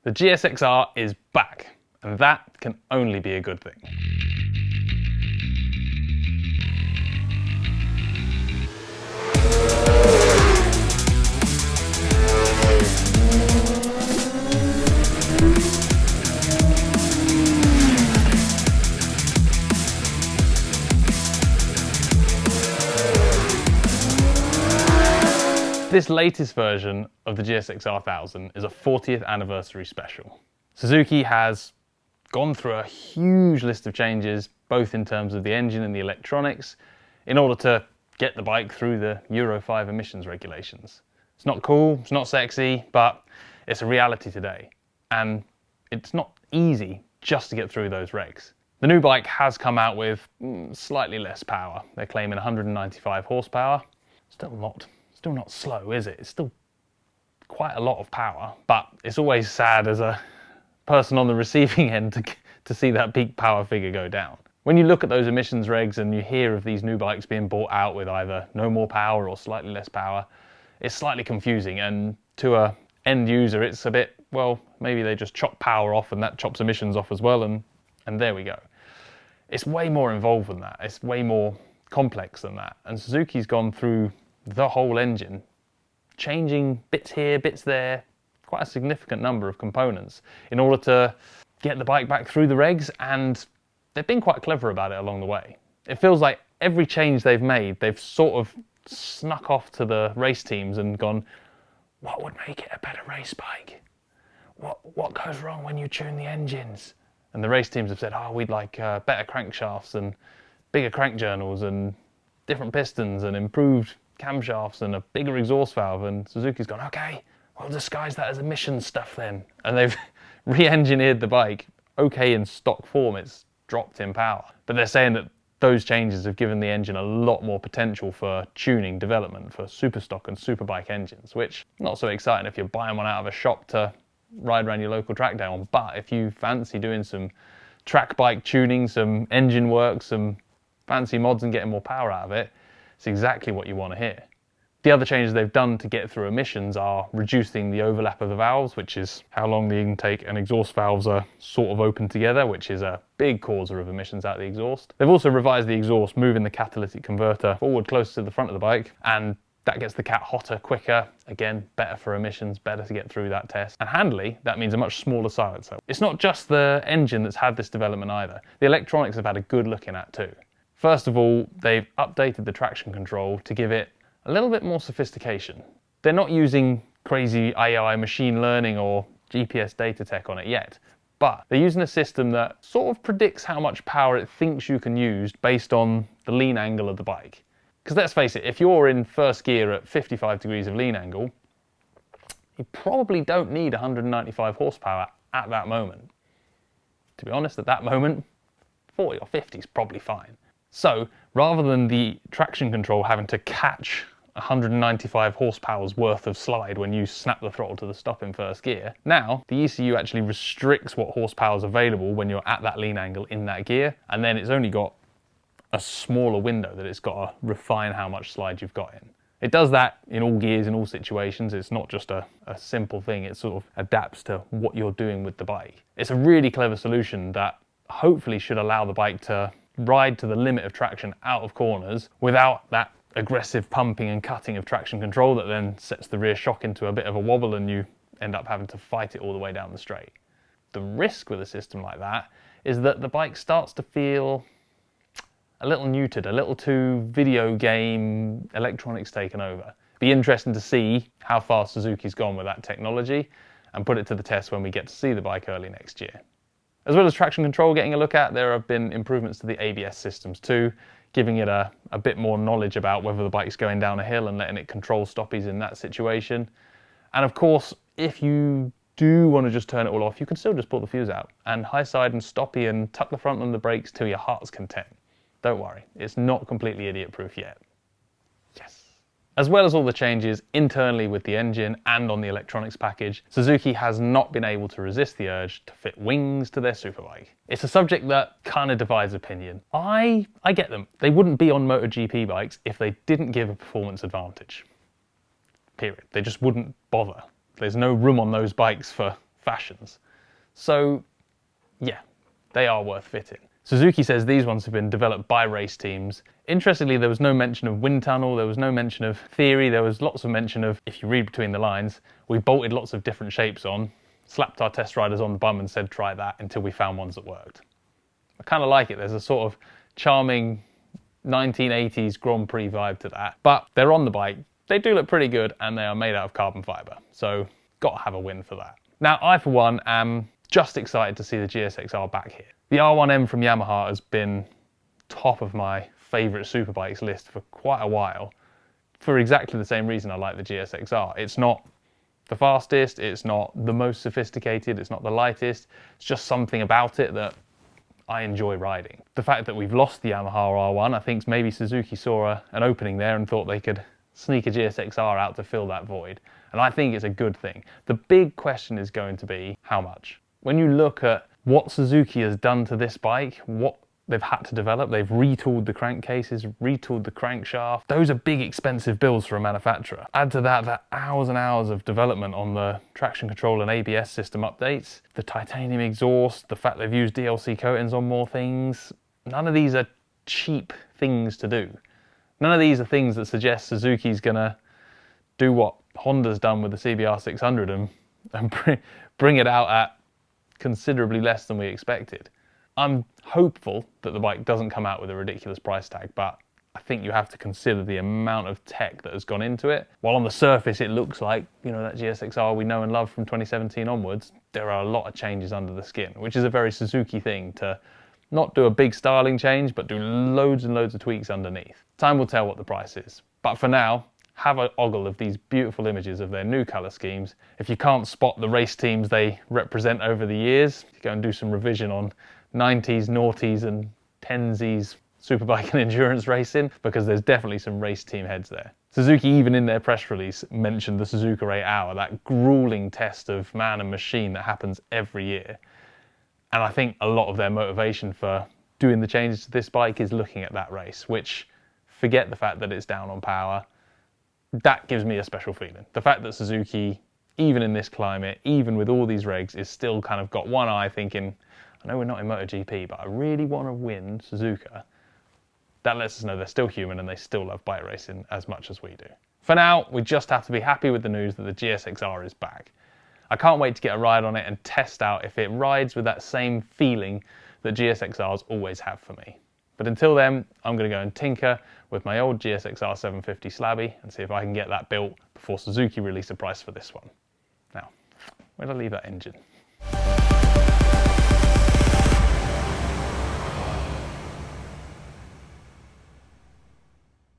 The GSXR is back, and that can only be a good thing. This latest version of the GSXR1000 is a 40th anniversary special. Suzuki has gone through a huge list of changes, both in terms of the engine and the electronics, in order to get the bike through the Euro 5 emissions regulations. It's not cool, it's not sexy, but it's a reality today. And it's not easy just to get through those regs. The new bike has come out with slightly less power. They're claiming 195 horsepower. Still not slow, is it? It's still quite a lot of power, but it's always sad as a person on the receiving end to see that peak power figure go down. When you look at those emissions regs and you hear of these new bikes being bought out with either no more power or slightly less power, it's slightly confusing, and to a end user it's a bit, well, maybe they just chop power off and that chops emissions off as well, and there we go. It's way more involved than that. It's way more complex than that, and Suzuki's gone through the whole engine, changing bits here, bits there, quite a significant number of components in order to get the bike back through the regs, and they've been quite clever about it along the way. It feels like every change they've made, they've sort of snuck off to the race teams and gone, what would make it a better race bike? What goes wrong when you tune the engines? And the race teams have said, oh, we'd like better crankshafts and bigger crank journals and different pistons and improved camshafts and a bigger exhaust valve, and Suzuki's gone, okay, we'll disguise that as emissions stuff then. And they've re-engineered the bike. Okay, in stock form, it's dropped in power. But they're saying that those changes have given the engine a lot more potential for tuning development for super stock and superbike engines, which not so exciting if you're buying one out of a shop to ride around your local track day on. But if you fancy doing some track bike tuning, some engine work, some fancy mods and getting more power out of it, it's exactly what you want to hear. The other changes they've done to get through emissions are reducing the overlap of the valves, which is how long the intake and exhaust valves are sort of open together, which is a big causer of emissions out the exhaust. They've also revised the exhaust, moving the catalytic converter forward closer to the front of the bike, and that gets the cat hotter quicker. Again, better for emissions, better to get through that test. And handily, that means a much smaller silencer. It's not just the engine that's had this development either. The electronics have had a good looking at too. First of all, they've updated the traction control to give it a little bit more sophistication. They're not using crazy AI machine learning or GPS data tech on it yet, but they're using a system that sort of predicts how much power it thinks you can use based on the lean angle of the bike. Because let's face it, if you're in first gear at 55 degrees of lean angle, you probably don't need 195 horsepower at that moment. To be honest, at that moment, 40 or 50 is probably fine. So rather than the traction control having to catch 195 horsepower's worth of slide when you snap the throttle to the stop in first gear, now the ECU actually restricts what horsepower is available when you're at that lean angle in that gear, and then it's only got a smaller window that it's got to refine how much slide you've got in. It does that in all gears, in all situations. It's not just a simple thing. It sort of adapts to what you're doing with the bike. It's a really clever solution that hopefully should allow the bike to ride to the limit of traction out of corners without that aggressive pumping and cutting of traction control that then sets the rear shock into a bit of a wobble and you end up having to fight it all the way down the straight. The risk with a system like that is that the bike starts to feel a little neutered, a little too video game electronics taken over. Be interesting to see how far Suzuki's gone with that technology and put it to the test when we get to see the bike early next year. As well as traction control getting a look at, there have been improvements to the ABS systems too, giving it a bit more knowledge about whether the bike's going down a hill and letting it control stoppies in that situation. And of course, if you do want to just turn it all off, you can still just pull the fuse out and high side and stoppie and tuck the front on the brakes till your heart's content. Don't worry, it's not completely idiot proof yet. Yes. As well as all the changes internally with the engine and on the electronics package, Suzuki has not been able to resist the urge to fit wings to their superbike. It's a subject that kind of divides opinion. I get them. They wouldn't be on MotoGP bikes if they didn't give a performance advantage. Period. They just wouldn't bother. There's no room on those bikes for fashions. So yeah, they are worth fitting. Suzuki says these ones have been developed by race teams. Interestingly, there was no mention of wind tunnel, there was no mention of theory, there was lots of mention of, if you read between the lines, we bolted lots of different shapes on, slapped our test riders on the bum and said try that until we found ones that worked. I kind of like it. There's a sort of charming 1980s Grand Prix vibe to that, but they're on the bike, they do look pretty good, and they are made out of carbon fibre, so got to have a win for that. Now I for one am just excited to see the GSXR back here. The R1M from Yamaha has been top of my favourite superbikes list for quite a while, for exactly the same reason I like the GSXR. It's not the fastest, it's not the most sophisticated, it's not the lightest, it's just something about it that I enjoy riding. The fact that we've lost the Yamaha R1, I think maybe Suzuki saw an opening there and thought they could sneak a GSXR out to fill that void. And I think it's a good thing. The big question is going to be how much? When you look at what Suzuki has done to this bike, what they've had to develop, they've retooled the crankcases, retooled the crankshaft. Those are big expensive bills for a manufacturer. Add to that hours and hours of development on the traction control and ABS system updates, the titanium exhaust, the fact they've used DLC coatings on more things. None of these are cheap things to do. None of these are things that suggest Suzuki's gonna do what Honda's done with the CBR 600 and bring it out at considerably less than we expected. I'm hopeful that the bike doesn't come out with a ridiculous price tag, but I think you have to consider the amount of tech that has gone into it. While on the surface it looks like, you know, that GSXR we know and love from 2017 onwards, there are a lot of changes under the skin, which is a very Suzuki thing, to not do a big styling change, but do loads and loads of tweaks underneath. Time will tell what the price is. But for now, have an ogle of these beautiful images of their new colour schemes. If you can't spot the race teams they represent over the years, go and do some revision on 90s, noughties and 10s superbike and endurance racing, because there's definitely some race team heads there. Suzuki, even in their press release, mentioned the Suzuka 8 Hour, that grueling test of man and machine that happens every year. And I think a lot of their motivation for doing the changes to this bike is looking at that race, which, forget the fact that it's down on power, that gives me a special feeling. The fact that Suzuki, even in this climate, even with all these regs, is still kind of got one eye thinking, I know we're not in MotoGP, but I really want to win Suzuka. That lets us know they're still human and they still love bike racing as much as we do. For now, we just have to be happy with the news that the GSXR is back. I can't wait to get a ride on it and test out if it rides with that same feeling that GSXRs always have for me. But until then, I'm going to go and tinker with my old GSXR 750 Slabby and see if I can get that built before Suzuki release a price for this one. Now, where'd I leave that engine?